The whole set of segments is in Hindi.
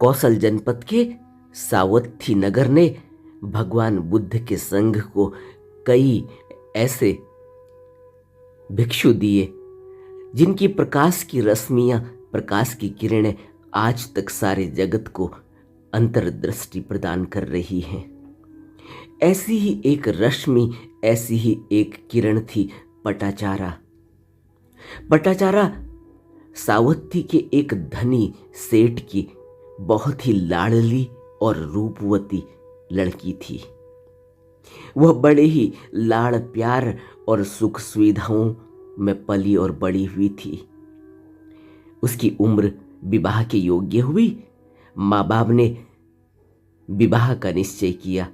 कौशल जनपद के सावत्थी नगर ने भगवान बुद्ध के संघ को कई ऐसे भिक्षु दिए जिनकी प्रकाश की रश्मियां, प्रकाश की किरणें आज तक सारे जगत को अंतर्दृष्टि प्रदान कर रही हैं। ऐसी ही एक रश्मि, ऐसी ही एक किरण थी पटाचारा। पटाचारा सावत्थी के एक धनी सेठ की बहुत ही लाडली और रूपवती लड़की थी। वह बड़े ही लाड़ प्यार और सुख सुविधाओं में पली और बड़ी हुई थी। उसकी उम्र विवाह के योग्य हुई। माँ बाप ने विवाह का निश्चय किया,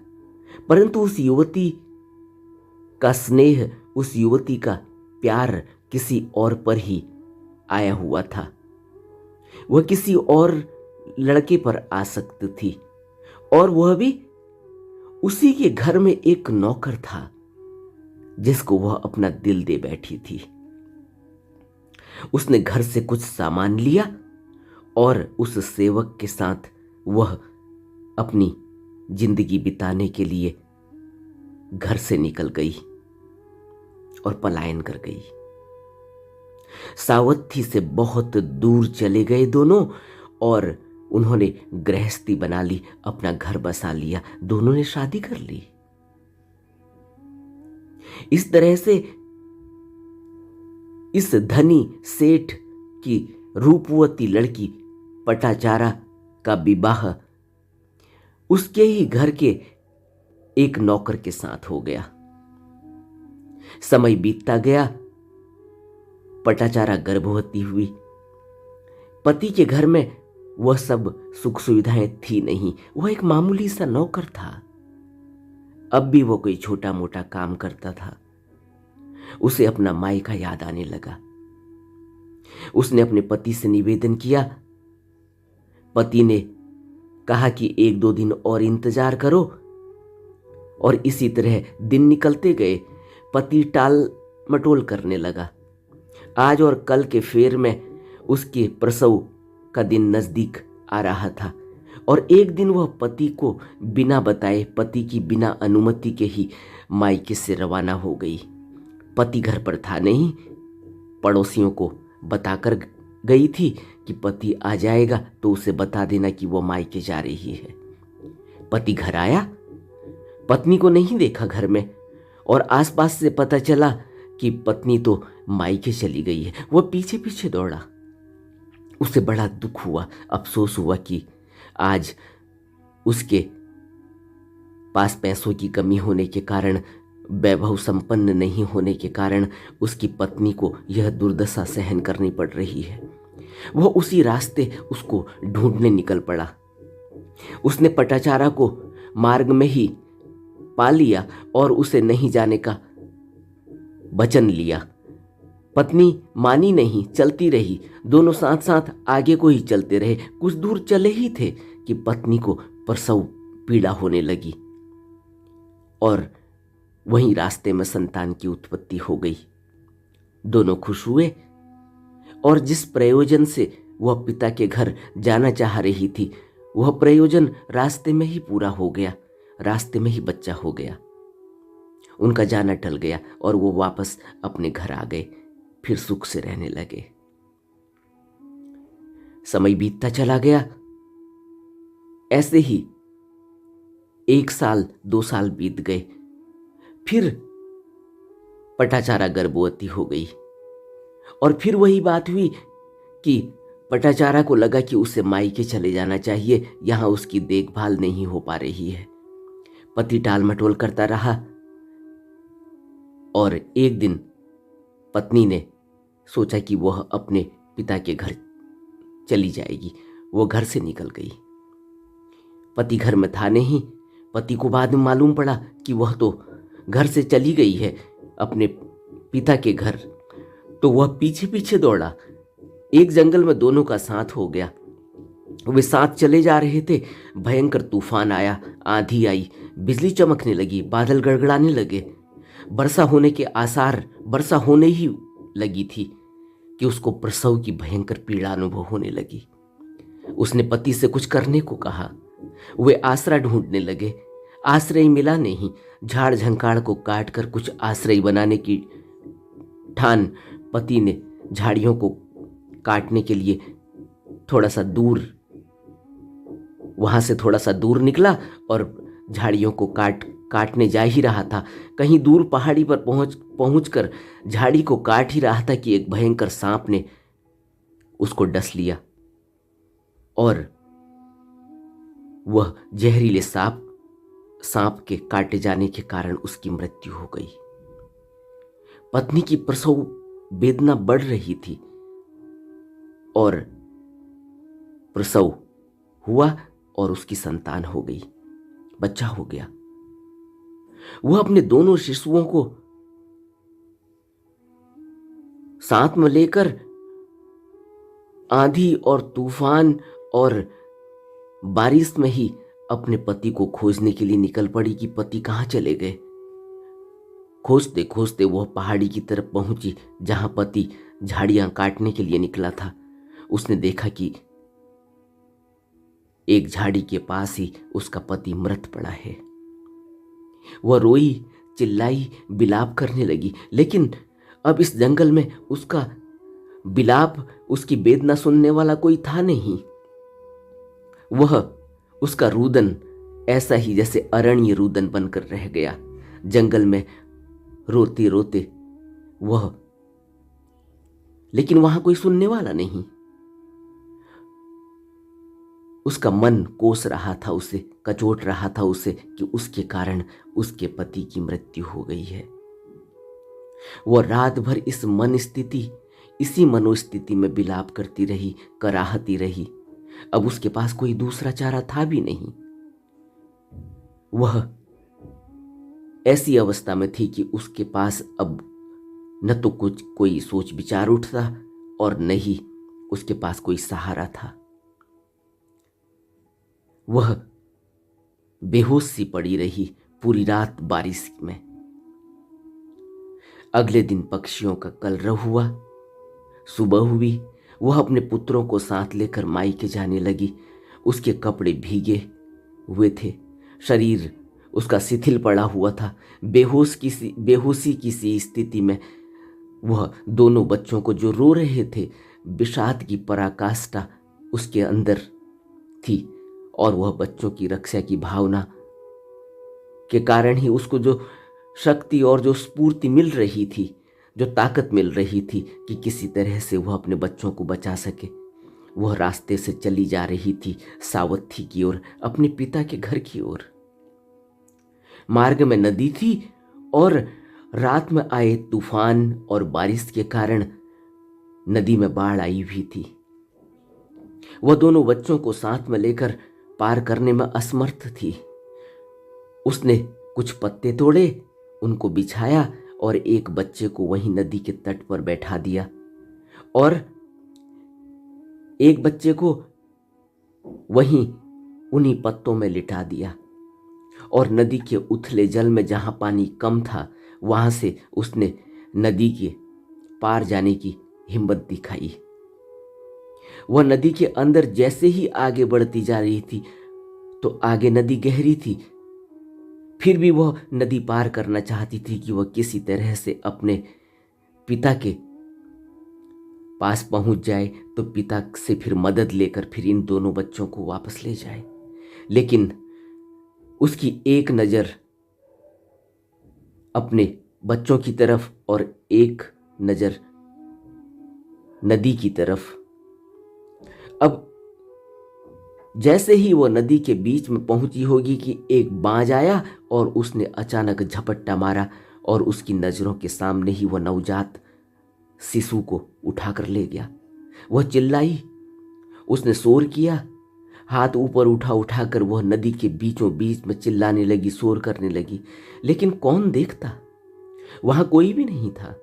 परंतु उस युवती का स्नेह, उस युवती का प्यार किसी और पर ही आया हुआ था। वह किसी और लड़के पर आसक्त थी और वह भी उसी के घर में एक नौकर था जिसको वह अपना दिल दे बैठी थी। उसने घर से कुछ सामान लिया और उस सेवक के साथ वह अपनी जिंदगी बिताने के लिए घर से निकल गई और पलायन कर गई। सावत्थी से बहुत दूर चले गए दोनों और उन्होंने गृहस्थी बना ली, अपना घर बसा लिया, दोनों ने शादी कर ली। इस तरह से इस धनी सेठ की रूपवती लड़की पटाचारा का विवाह उसके ही घर के एक नौकर के साथ हो गया। समय बीतता गया, पटाचारा गर्भवती हुई। पति के घर में वह सब सुख सुविधाएं थी नहीं, वह एक मामूली सा नौकर था। अब भी वो कोई छोटा मोटा काम करता था। उसे अपना मायका याद आने लगा। उसने अपने पति से निवेदन किया। पति ने कहा कि 1-2 दिन और इंतजार करो, और इसी तरह दिन निकलते गए। पति टाल मटोल करने लगा। आज और कल के फेर में उसके प्रसव का दिन नजदीक आ रहा था और एक दिन वह पति को बिना बताए, पति की बिना अनुमति के ही मायके से रवाना हो गई। पति घर पर था नहीं, पड़ोसियों को बताकर गई थी कि पति आ जाएगा तो उसे बता देना कि वो मायके जा रही है। पति घर आया, पत्नी को नहीं देखा घर में, और आसपास से पता चला कि पत्नी तो मायके चली गई है। वह पीछे पीछे दौड़ा। उसे बड़ा दुख हुआ, अफसोस हुआ कि आज उसके पास पैसों की कमी होने के कारण, वैभव संपन्न नहीं होने के कारण उसकी पत्नी को यह दुर्दशा सहन करनी पड़ रही है। वह उसी रास्ते उसको ढूंढने निकल पड़ा। उसने पटाचारा को मार्ग में ही पा लिया और उसे नहीं जाने का वचन लिया। पत्नी मानी नहीं, चलती रही। दोनों साथ साथ आगे को ही चलते रहे। कुछ दूर चले ही थे कि पत्नी को प्रसव पीड़ा होने लगी और वहीं रास्ते में संतान की उत्पत्ति हो गई। दोनों खुश हुए और जिस प्रयोजन से वह पिता के घर जाना चाह रही थी, वह प्रयोजन रास्ते में ही पूरा हो गया। रास्ते में ही बच्चा हो गया। उनका जाना टल गया और वो वापस अपने घर आ गए, फिर सुख से रहने लगे। समय बीतता चला गया। ऐसे ही 1 साल 2 साल बीत गए। फिर पटाचारा गर्भवती हो गई और फिर वही बात हुई कि पटाचारा को लगा कि उसे मायके चले जाना चाहिए, यहां उसकी देखभाल नहीं हो पा रही है। पति टाल मटोल करता रहा और एक दिन पत्नी ने सोचा कि वह अपने पिता के घर चली जाएगी। वो घर से निकल गई। पति घर में था नहीं। पति को बाद में मालूम पड़ा कि वह तो घर से चली गई है अपने पिता के घर। तो वह पीछे पीछे दौड़ा। एक जंगल में दोनों का साथ हो गया। वे साथ चले जा रहे थे। भयंकर तूफान आया, आंधी आई, बिजली चमकने लगी, बादल गड़गड़ाने लगे। वर्षा होने के आसार, वर्षा होने ही लगी थी कि उसको प्रसव की भयंकर पीड़ा अनुभव होने लगी। उसने पति से कुछ करने को कहा। वे आसरा ढूंढने लगे। आश्रय मिला नहीं। झाड़ झंकाड़ को काट कर कुछ आश्रय बनाने की ठान पति ने झाड़ियों को काटने के लिए वहां से थोड़ा सा दूर निकला और झाड़ियों को काटने जा ही रहा था। कहीं दूर पहाड़ी पर पहुंचकर झाड़ी को काट ही रहा था कि एक भयंकर सांप ने उसको डस लिया और वह जहरीले सांप के काटे जाने के कारण उसकी मृत्यु हो गई। पत्नी की प्रसव वेदना बढ़ रही थी और प्रसव हुआ और उसकी संतान हो गई, बच्चा हो गया। वह अपने दोनों शिशुओं को साथ में लेकर आंधी और तूफान और बारिश में ही अपने पति को खोजने के लिए निकल पड़ी कि पति कहाँ चले गए। खोजते खोजते वह पहाड़ी की तरफ पहुंची जहां पति झाड़ियां काटने के लिए निकला था। उसने देखा कि एक झाड़ी के पास ही उसका पति मृत पड़ा है। वह रोई, चिल्लाई, बिलाप करने लगी, लेकिन अब इस जंगल में उसका बिलाप, उसकी वेदना सुनने वाला कोई था नहीं। वह उसका रुदन ऐसा ही जैसे अरण्य रुदन बनकर रह गया। जंगल में रोते रोते वह, लेकिन वहां कोई सुनने वाला नहीं। उसका मन कोस रहा था उसे, कचोट रहा था उसे कि उसके कारण उसके पति की मृत्यु हो गई है। वह रात भर इसी मनोस्थिति में बिलाप करती रही, कराहती रही। अब उसके पास कोई दूसरा चारा था भी नहीं। वह ऐसी अवस्था में थी कि उसके पास अब न तो कुछ कोई सोच विचार उठता और न ही उसके पास कोई सहारा था। वह बेहोश सी पड़ी रही पूरी रात बारिश में। अगले दिन पक्षियों का कलरव हुआ। सुबह हुई। वह अपने पुत्रों को साथ लेकर मायके जाने लगी। उसके कपड़े भीगे हुए थे, शरीर उसका शिथिल पड़ा हुआ था। बेहोशी की सी स्थिति में वह दोनों बच्चों को जो रो रहे थे, विषाद की पराकाष्ठा उसके अंदर थी और वह बच्चों की रक्षा की भावना के कारण ही उसको जो शक्ति और जो स्फूर्ति मिल रही थी, जो ताकत मिल रही थी कि किसी तरह से वह अपने बच्चों को बचा सके, वह रास्ते से चली जा रही थी सावथी की ओर, अपने पिता के घर की ओर। मार्ग में नदी थी और रात में आए तूफान और बारिश के कारण नदी में बाढ़ आई हुई थी। वह दोनों बच्चों को साथ में लेकर पार करने में असमर्थ थी। उसने कुछ पत्ते तोड़े, उनको बिछाया और एक बच्चे को वहीं नदी के तट पर बैठा दिया और एक बच्चे को वहीं उन्हीं पत्तों में लिटा दिया और नदी के उथले जल में जहां पानी कम था वहां से उसने नदी के पार जाने की हिम्मत दिखाई। वह नदी के अंदर जैसे ही आगे बढ़ती जा रही थी तो आगे नदी गहरी थी, फिर भी वह नदी पार करना चाहती थी कि वह किसी तरह से अपने पिता के पास पहुंच जाए तो पिता से फिर मदद लेकर फिर इन दोनों बच्चों को वापस ले जाए। लेकिन उसकी एक नज़र अपने बच्चों की तरफ और एक नज़र नदी की तरफ। अब जैसे ही वो नदी के बीच में पहुंची होगी कि एक बाज आया और उसने अचानक झपट्टा मारा और उसकी नज़रों के सामने ही वह नवजात शिशु को उठाकर ले गया। वह चिल्लाई, उसने शोर किया, हाथ ऊपर उठाकर वह नदी के बीचों बीच में चिल्लाने लगी, शोर करने लगी। लेकिन कौन देखता? वहां कोई भी नहीं था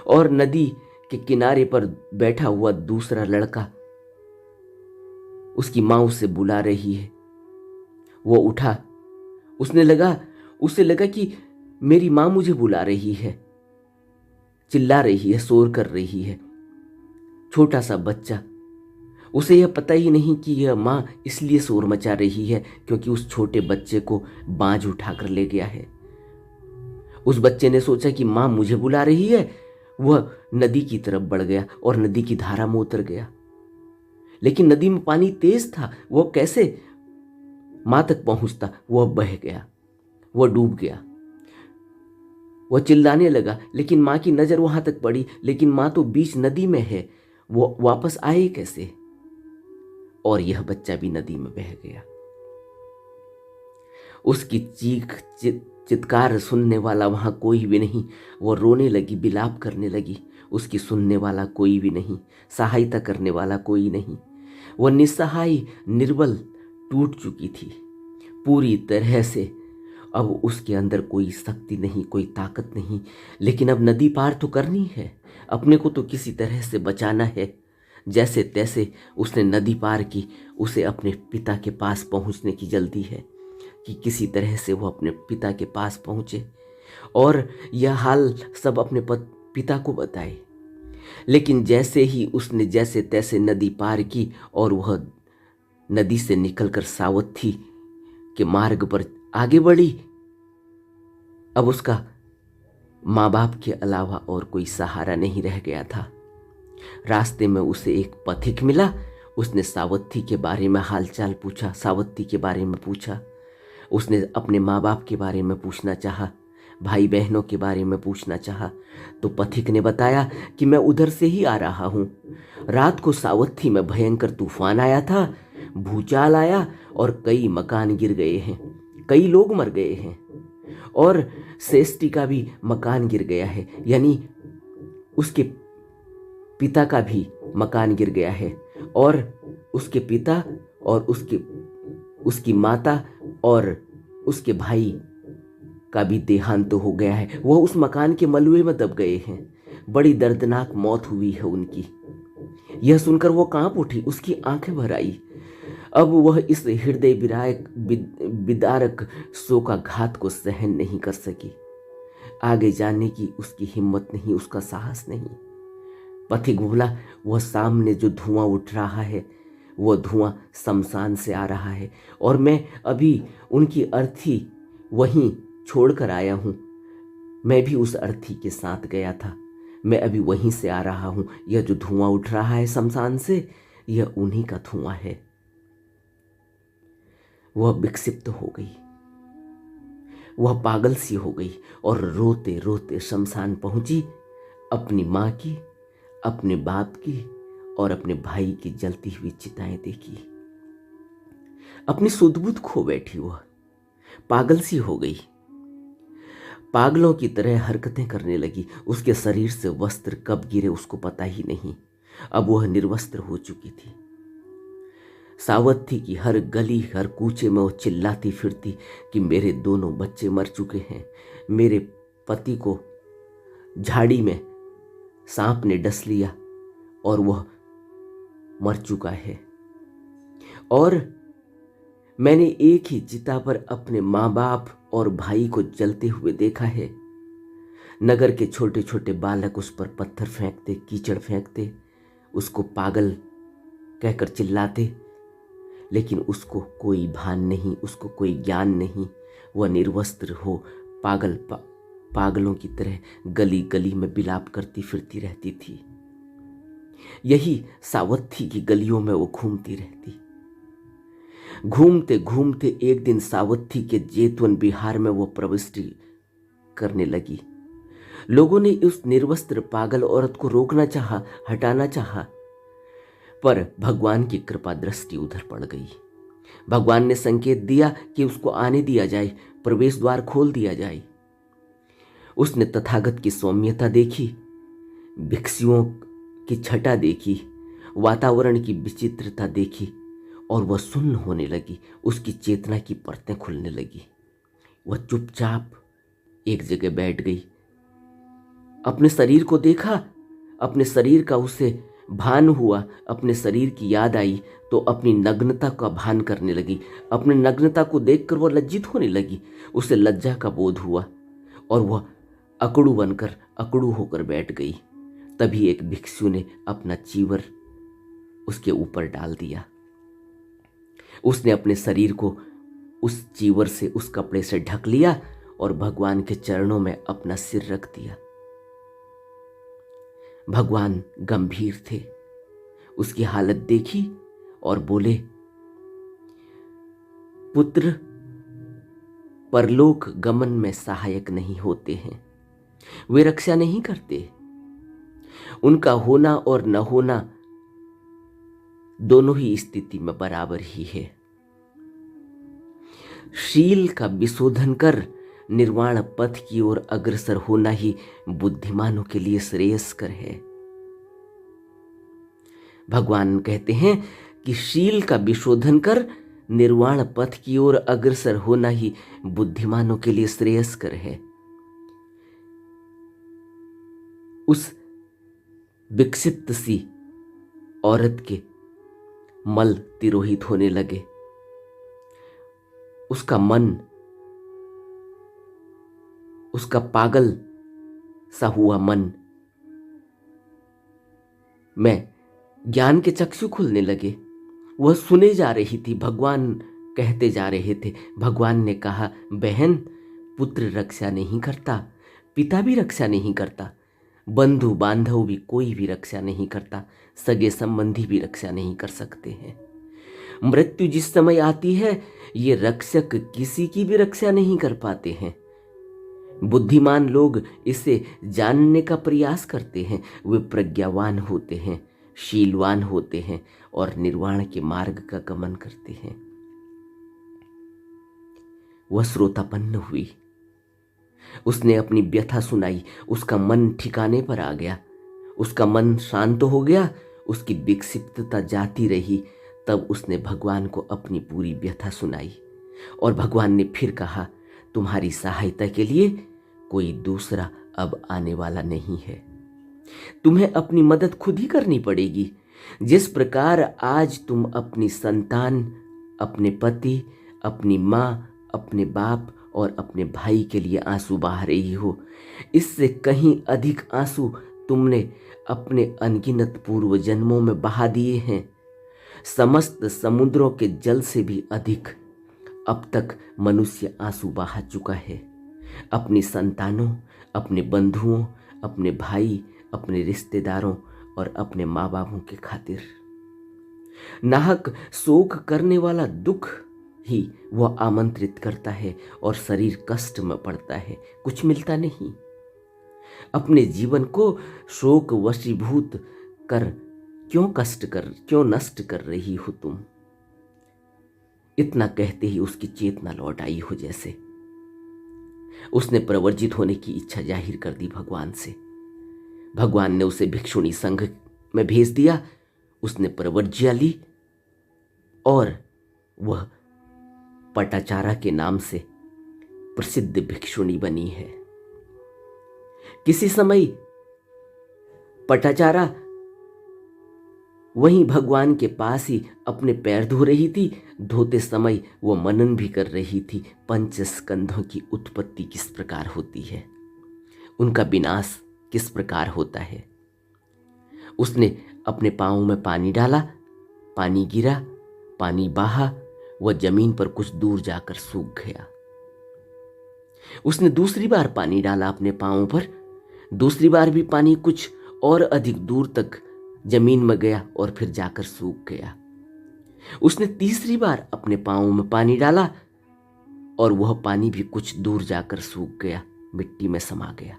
और नदी के किनारे पर बैठा हुआ दूसरा लड़का, उसकी माँ उसे बुला रही है। वो उठा, उसे लगा कि मेरी माँ मुझे बुला रही है, चिल्ला रही है, शोर कर रही है। छोटा सा बच्चा उसे यह पता ही नहीं कि यह माँ इसलिए शोर मचा रही है क्योंकि उस छोटे बच्चे को बांझ उठाकर ले गया है। उस बच्चे ने सोचा कि माँ मुझे बुला रही है। वह नदी की तरफ बढ़ गया और नदी की धारा में उतर गया, लेकिन नदी में पानी तेज था। वह कैसे माँ तक पहुंचता? वह बह गया, वह डूब गया। वह चिल्लाने लगा, लेकिन माँ की नजर वहां तक पड़ी, लेकिन माँ तो बीच नदी में है, वो वापस आए कैसे? और यह बच्चा भी नदी में बह गया। उसकी चित्कार सुनने वाला वहां कोई भी नहीं। वो रोने लगी, बिलाप करने लगी। उसकी सुनने वाला कोई भी नहीं, सहायता करने वाला कोई नहीं। वह निस्सहाय, निर्बल, टूट चुकी थी पूरी तरह से। अब उसके अंदर कोई शक्ति नहीं, कोई ताकत नहीं, लेकिन अब नदी पार तो करनी है, अपने को तो किसी तरह से बचाना है। जैसे तैसे उसने नदी पार की। उसे अपने पिता के पास पहुंचने की जल्दी है कि किसी तरह से वो अपने पिता के पास पहुंचे और यह हाल सब अपने पिता को बताए। लेकिन जैसे ही उसने जैसे तैसे नदी पार की और वह नदी से निकलकर सावथी के मार्ग पर आगे बढ़ी, अब उसका माँ बाप के अलावा और कोई सहारा नहीं रह गया था। रास्ते में उसे एक पथिक मिला। उसने सावथी के बारे में हालचाल पूछा, सावथी के बारे में पूछा। उसने अपने माँ बाप के बारे में पूछना चाहा, भाई बहनों के बारे में पूछना चाहा। तो पथिक ने बताया कि मैं उधर से ही आ रहा हूँ। रात को सावथी में भयंकर तूफान आया था, भूचाल आया और कई मकान गिर गए हैं, कई लोग मर गए हैं और श्रेष्ठी का भी मकान गिर गया है, यानी उसके पिता का भी मकान गिर गया है और उसके पिता और उसकी माता और उसके भाई का भी देहांत हो गया है। वह उस मकान के मलबे में दब गए हैं। बड़ी दर्दनाक मौत हुई है उनकी। यह सुनकर वो कांप उठी, उसकी आंखें भर आई। अब वह इस हृदय विदारक शोकाघात को सहन नहीं कर सकी। आगे जाने की उसकी हिम्मत नहीं, उसका साहस नहीं। पथिक बोला, वह सामने जो धुआं उठ रहा है वह धुआं शमशान से आ रहा है और मैं अभी उनकी अर्थी वहीं छोड़कर आया हूँ। मैं भी उस अर्थी के साथ गया था, मैं अभी वहीं से आ रहा हूँ। यह जो धुआं उठ रहा है शमशान से, यह उन्हीं का धुआं है। वह विक्षिप्त हो गई, वह पागल सी हो गई और रोते रोते शमशान पहुंची। अपनी माँ की, अपने बाप की और अपने भाई की जलती हुई चिताएं देखी। अपनी सुध-बुध खो बैठी, वह पागल सी हो गई, पागलों की तरह हरकतें करने लगी। उसके शरीर से वस्त्र कब गिरे उसको पता ही नहीं। अब वह निर्वस्त्र हो चुकी थी। सावथी की हर गली, हर कूचे में वो चिल्लाती फिरती कि मेरे दोनों बच्चे मर चुके हैं, मेरे पति को झाड़ी में सांप ने डस लिया और वह मर चुका है। और मैंने एक ही चिता पर अपने माँ बाप और भाई को जलते हुए देखा है। नगर के छोटे छोटे बालक उस पर पत्थर फेंकते, कीचड़ फेंकते, उसको पागल कहकर चिल्लाते, लेकिन उसको कोई भान नहीं, उसको कोई ज्ञान नहीं। वह निर्वस्त्र हो पागलों की तरह गली गली में बिलाप करती फिरती रहती थी। यही सावथी की गलियों में वो घूमती रहती। घूमते घूमते एक दिन सावथी के जेतवन बिहार में वो प्रविष्टि करने लगी। लोगों ने उस निर्वस्त्र पागल औरत को रोकना चाहा, हटाना चाहा, पर भगवान की कृपा दृष्टि उधर पड़ गई। भगवान ने संकेत दिया कि उसको आने दिया जाए, प्रवेश द्वार खोल दिया जाए। उसने तथागत की सौम्यता देखी, भिक्षुओं की छटा देखी, वातावरण की विचित्रता देखी और वह सुन्न होने लगी। उसकी चेतना की परतें खुलने लगी। वह चुपचाप एक जगह बैठ गई। अपने शरीर को देखा, अपने शरीर का उसे भान हुआ, अपने शरीर की याद आई तो अपनी नग्नता का भान करने लगी। अपने नग्नता को देखकर वह लज्जित होने लगी। उसे लज्जा का बोध हुआ और वह अकड़ू होकर बैठ गई। तभी एक भिक्षु ने अपना चीवर उसके ऊपर डाल दिया। उसने अपने शरीर को उस चीवर से, उस कपड़े से ढक लिया और भगवान के चरणों में अपना सिर रख दिया। भगवान गंभीर थे, उसकी हालत देखी और बोले, पुत्र परलोक गमन में सहायक नहीं होते हैं, वे रक्षा नहीं करते। उनका होना और न होना दोनों ही स्थिति में बराबर ही है। शील का विशोधन कर निर्वाण पथ की ओर अग्रसर होना ही बुद्धिमानों के लिए श्रेयस्कर है। भगवान कहते हैं कि शील का विशोधन कर निर्वाण पथ की ओर अग्रसर होना ही बुद्धिमानों के लिए श्रेयस्कर है। उस विक्षिप्त सी औरत के मल तिरोहित होने लगे। उसका मन, उसका पागल सा हुआ मन में ज्ञान के चक्षु खुलने लगे। वह सुने जा रही थी, भगवान कहते जा रहे थे। भगवान ने कहा, बहन, पुत्र रक्षा नहीं करता, पिता भी रक्षा नहीं करता, बंधु बांधव भी कोई भी रक्षा नहीं करता, सगे संबंधी भी रक्षा नहीं कर सकते हैं। मृत्यु जिस समय आती है, ये रक्षक किसी की भी रक्षा नहीं कर पाते हैं। बुद्धिमान लोग इसे जानने का प्रयास करते हैं, वे प्रज्ञावान होते हैं, शीलवान होते हैं और निर्वाण के मार्ग का गमन करते हैं। वह श्रोतापन्न हुई, उसने अपनी व्यथा सुनाई, उसका मन ठिकाने पर आ गया, उसका मन शांत हो गया, उसकी विक्षिप्तता जाती रही। तब उसने भगवान को अपनी पूरी व्यथा सुनाई और भगवान ने फिर कहा, तुम्हारी सहायता के लिए कोई दूसरा अब आने वाला नहीं है, तुम्हें अपनी मदद खुद ही करनी पड़ेगी। जिस प्रकार आज तुम अपनी संतान, अपने पति, अपनी माँ, अपने बाप और अपने भाई के लिए आंसू बहा रही हो, इससे कहीं अधिक आंसू तुमने अपने अनगिनत पूर्व जन्मों में बहा दिए हैं। समस्त समुद्रों के जल से भी अधिक अब तक मनुष्य आंसू बहा चुका है, अपनी संतानों, अपने बंधुओं, अपने भाई, अपने रिश्तेदारों और अपने माँ बापों के खातिर। नाहक शोक करने वाला दुख ही वह आमंत्रित करता है और शरीर कष्ट में पड़ता है, कुछ मिलता नहीं। अपने जीवन को शोक वशीभूत कर क्यों नष्ट कर रही हो तुम? इतना कहते ही उसकी चेतना लौट आई हो जैसे। उसने प्रवर्जित होने की इच्छा जाहिर कर दी भगवान से। भगवान ने उसे भिक्षुणी संघ में भेज दिया। उसने प्रवर्ज्या ली और वह पटाचारा के नाम से प्रसिद्ध भिक्षुणी बनी है। किसी समय पटाचारा वहीं भगवान के पास ही अपने पैर धो रही थी। धोते समय वो मनन भी कर रही थी, पंच स्कंधों की उत्पत्ति किस प्रकार होती है, उनका विनाश किस प्रकार होता है। उसने अपने पांवों में पानी डाला, पानी गिरा, पानी बहा, वह जमीन पर कुछ दूर जाकर सूख गया। उसने दूसरी बार पानी डाला अपने पांवों पर, दूसरी बार भी पानी कुछ और अधिक दूर तक जमीन में गया और फिर जाकर सूख गया। उसने तीसरी बार अपने पांवों में पानी डाला और वह पानी भी कुछ दूर जाकर सूख गया, मिट्टी में समा गया।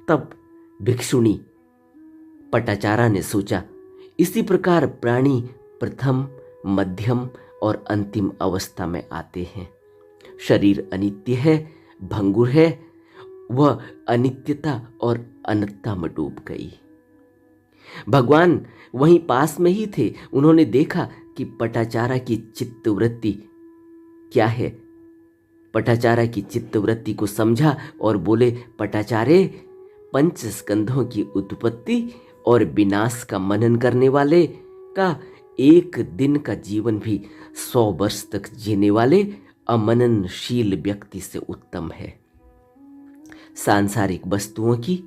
तब भिक्षुणी पटाचारा ने सोचा, इसी प्रकार प्राणी प्रथम, मध्यम और अंतिम अवस्था में आते हैं। शरीर अनित्य है, भंगुर है। वह अनित्यता और अनंतता में डूब गई। भगवान वहीं पास में ही थे। उन्होंने देखा कि पटाचारा की चित्तवृत्ति क्या है। पटाचारा की चित्तवृत्ति को समझा और बोले, पटाचारे, पंच स्कंधों की उत्पत्ति और विनाश का मनन करने वाले का एक दिन का जीवन भी 100 वर्ष तक जीने वाले अमननशील व्यक्ति से उत्तम है। सांसारिक वस्तुओं की,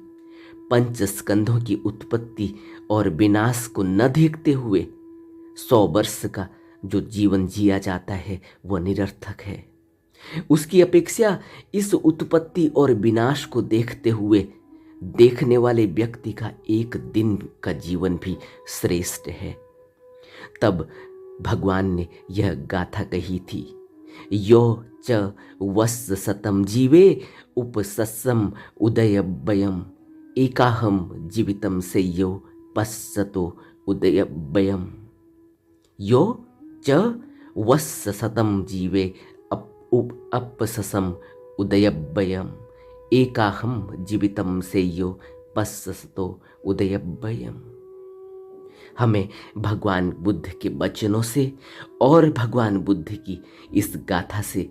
पंच स्कंधों की उत्पत्ति और विनाश को न देखते हुए 100 वर्ष का जो जीवन जिया जाता है वह निरर्थक है। उसकी अपेक्षा इस उत्पत्ति और विनाश को देखते हुए देखने वाले व्यक्ति का एक दिन का जीवन भी श्रेष्ठ है। तब भगवान ने यह गाथा कही थी, यो च वस् शतम जीवे उपसस्सम उदयव्ययम एकाहम जीवितम सेयो पश्यतो उदयव्ययम। यो च वस् शतम जीवे अपससम उदयव्ययम एकाहम जीवितम सेयो पश्यतो उदयव्ययम। हमें भगवान बुद्ध के वचनों से और भगवान बुद्ध की इस गाथा से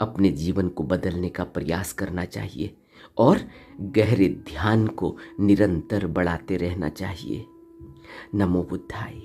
अपने जीवन को बदलने का प्रयास करना चाहिए और गहरे ध्यान को निरंतर बढ़ाते रहना चाहिए। नमो बुद्धाय।